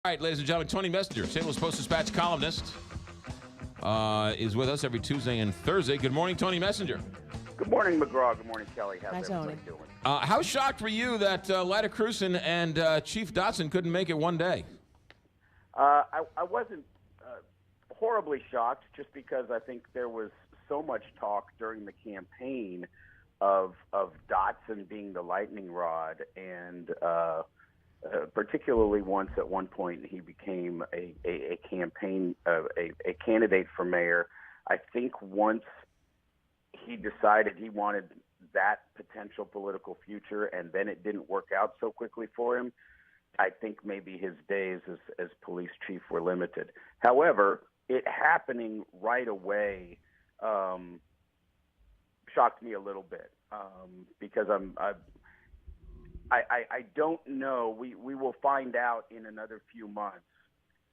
All right, ladies and gentlemen, Tony Messenger, St. Louis Post-Dispatch columnist, is with us every Tuesday and Thursday. Good morning, Tony Messenger. Good morning, McGraw. Good morning, Kelly. How's everybody doing? How shocked were you that Lyda Cruson and Chief Dotson couldn't make it one day? I wasn't horribly shocked, just because I think there was so much talk during the campaign of Dotson being the lightning rod, and particularly once at one point he became a candidate for mayor. I think once he decided he wanted that potential political future, and then it didn't work out so quickly for him, I think maybe his days as police chief were limited. However, it happening right away shocked me a little bit, because I don't know. We will find out in another few months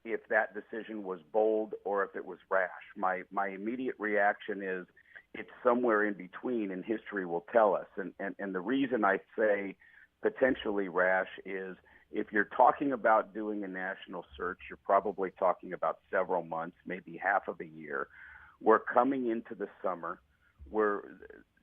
if that decision was bold or if it was rash. My immediate reaction is it's somewhere in between, and history will tell us. And the reason I say potentially rash is if you're talking about doing a national search, you're probably talking about several months, maybe half of a year. We're coming into the summer where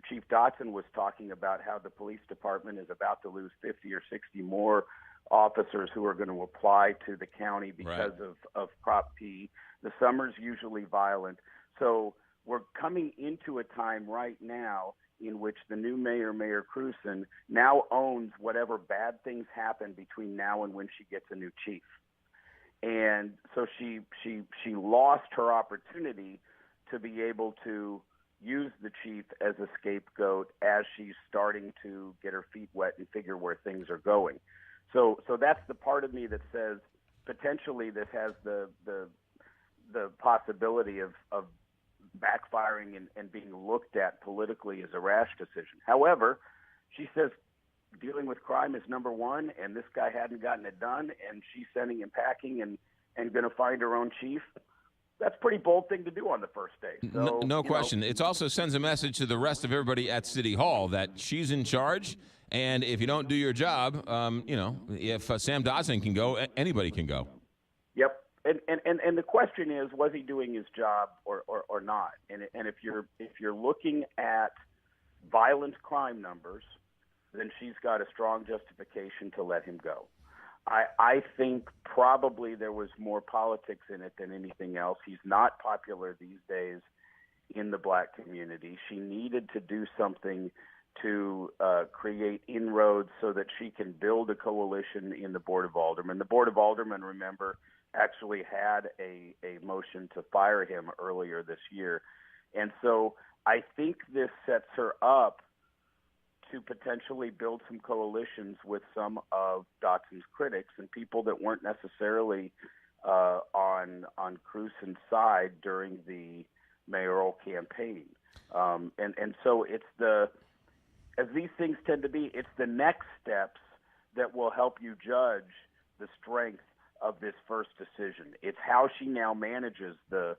Chief Dotson was talking about how the police department is about to lose 50 or 60 more officers who are going to apply to the county because of Prop P. The summer's usually violent. So we're coming into a time right now in which the new mayor, Mayor Cruson, now owns whatever bad things happen between now and when she gets a new chief. And so she lost her opportunity to be able to use the chief as a scapegoat as she's starting to get her feet wet and figure where things are going. So that's the part of me that says potentially this has the possibility of backfiring and being looked at politically as a rash decision. However, she says dealing with crime is number one, and this guy hadn't gotten it done, and she's sending him packing and going to find her own chief. That's a pretty bold thing to do on the first day. So, no question. It also sends a message to the rest of everybody at City Hall that she's in charge, and if you don't do your job, if Sam Dotson can go, anybody can go. Yep. And the question is, was he doing his job or not? And if you're looking at violent crime numbers, then she's got a strong justification to let him go. I think probably there was more politics in it than anything else. He's not popular these days in the black community. She needed to do something to create inroads so that she can build a coalition in the Board of Aldermen. The Board of Aldermen, remember, actually had a motion to fire him earlier this year. And so I think this sets her up to potentially build some coalitions with some of Dotson's critics and people that weren't necessarily on Cruson's side during the mayoral campaign. And so it's as these things tend to be, it's the next steps that will help you judge the strength of this first decision. It's how she now manages the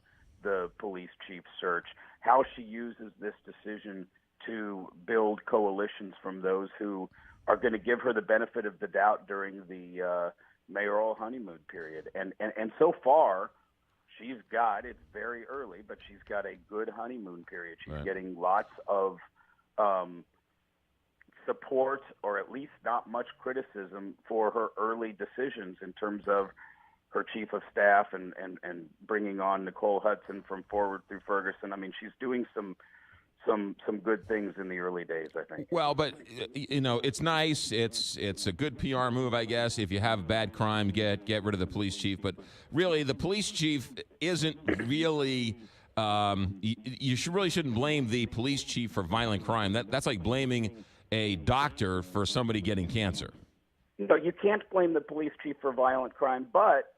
police chief search, how she uses this decision to build coalitions from those who are going to give her the benefit of the doubt during the mayoral honeymoon period. And so far, she's got, it's very early, but she's got a good honeymoon period. She's getting lots of support, or at least not much criticism for her early decisions in terms of her chief of staff and bringing on Nicole Hudson from Forward through Ferguson. I mean, she's doing some good things in the early days, I think. Well, but it's nice. It's a good PR move, I guess. If you have bad crime, get rid of the police chief. But really, the police chief isn't really. You really shouldn't blame the police chief for violent crime. That's like blaming a doctor for somebody getting cancer. No, you can't blame the police chief for violent crime, but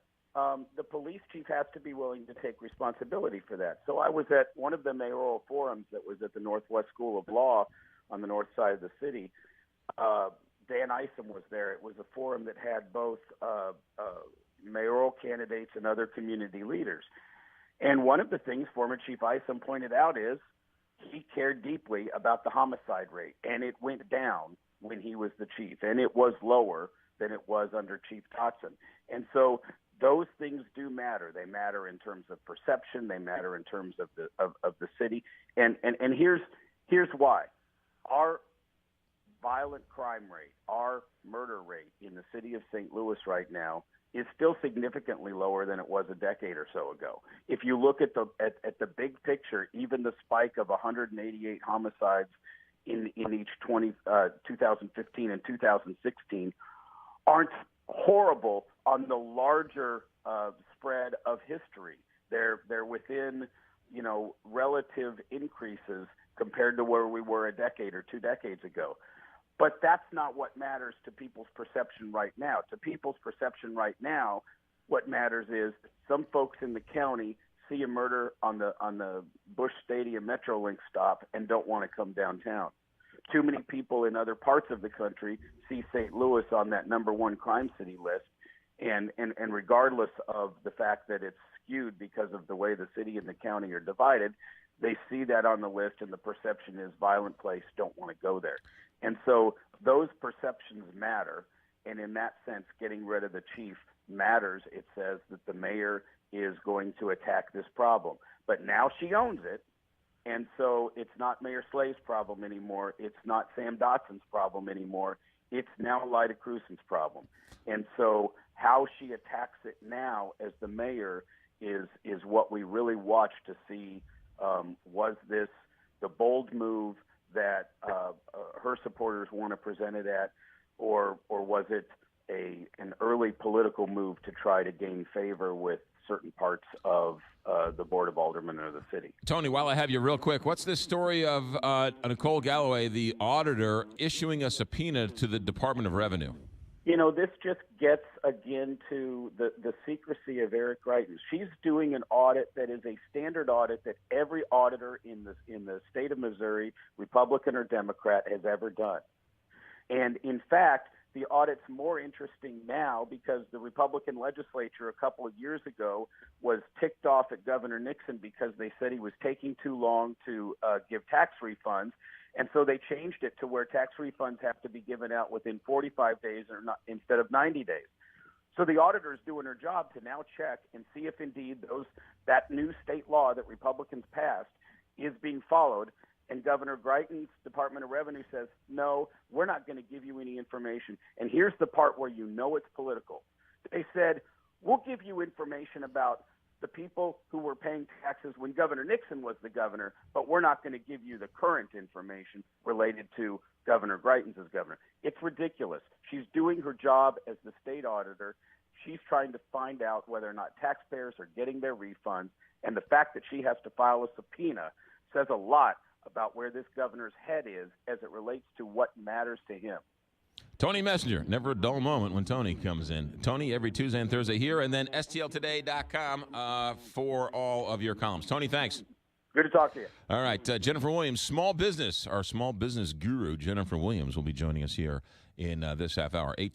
the police chief has to be willing to take responsibility for that. So I was at one of the mayoral forums that was at the Northwest School of Law on the north side of the city. Dan Isom was there. It was a forum that had both mayoral candidates and other community leaders. And one of the things former Chief Isom pointed out is he cared deeply about the homicide rate, and it went down when he was the chief, and it was lower than it was under Chief Dotson. And so those things do matter. They matter in terms of perception. They matter in terms of the city. And here's why. Our violent crime rate, our murder rate in the city of St. Louis right now is still significantly lower than it was a decade or so ago. If you look at the big picture, even the spike of 188 homicides in each 2015 and 2016 aren't horrible on the larger spread of history. They're within, relative increases compared to where we were a decade or 2 decades ago. But that's not what matters to people's perception right now. To people's perception right now, what matters is some folks in the county see a murder on the Busch Stadium Metrolink stop and don't want to come downtown. Too many people in other parts of the country see St. Louis on that #1 crime city list, and regardless of the fact that it's skewed because of the way the city and the county are divided, they see that on the list, and the perception is violent place, don't want to go there. And so those perceptions matter, and in that sense, getting rid of the chief matters. It says that the mayor is going to attack this problem. But now she owns it, and so it's not Mayor Slay's problem anymore. It's not Sam Dotson's problem anymore. It's now Lyda Krewson's problem. And so how she attacks it now as the mayor is what we really watch to see. Was this the bold move that her supporters want to present it at, or was it an early political move to try to gain favor with certain parts of the Board of Aldermen of the city? Tony, while I have you real quick, what's this story of Nicole Galloway, the auditor, issuing a subpoena to the Department of Revenue? This just gets, again, to the secrecy of Eric Greitens. She's doing an audit that is a standard audit that every auditor in the state of Missouri, Republican or Democrat, has ever done. And, in fact, the audit's more interesting now because the Republican legislature a couple of years ago was ticked off at Governor Nixon because they said he was taking too long to give tax refunds. And so they changed it to where tax refunds have to be given out within 45 days or not, instead of 90 days. So the auditor is doing her job to now check and see if indeed that new state law that Republicans passed is being followed. And Governor Greitens' Department of Revenue says, no, we're not going to give you any information. And here's the part where it's political. They said, we'll give you information about the people who were paying taxes when Governor Nixon was the governor, but we're not going to give you the current information related to Governor Greitens as governor. It's ridiculous. She's doing her job as the state auditor. She's trying to find out whether or not taxpayers are getting their refunds, and the fact that she has to file a subpoena says a lot about where this governor's head is as it relates to what matters to him. Tony Messenger, never a dull moment when Tony comes in. Tony, every Tuesday and Thursday here, and then stltoday.com for all of your columns. Tony, thanks. Good to talk to you. All right, Jennifer Williams, our small business guru, Jennifer Williams, will be joining us here in this half hour. 8:20.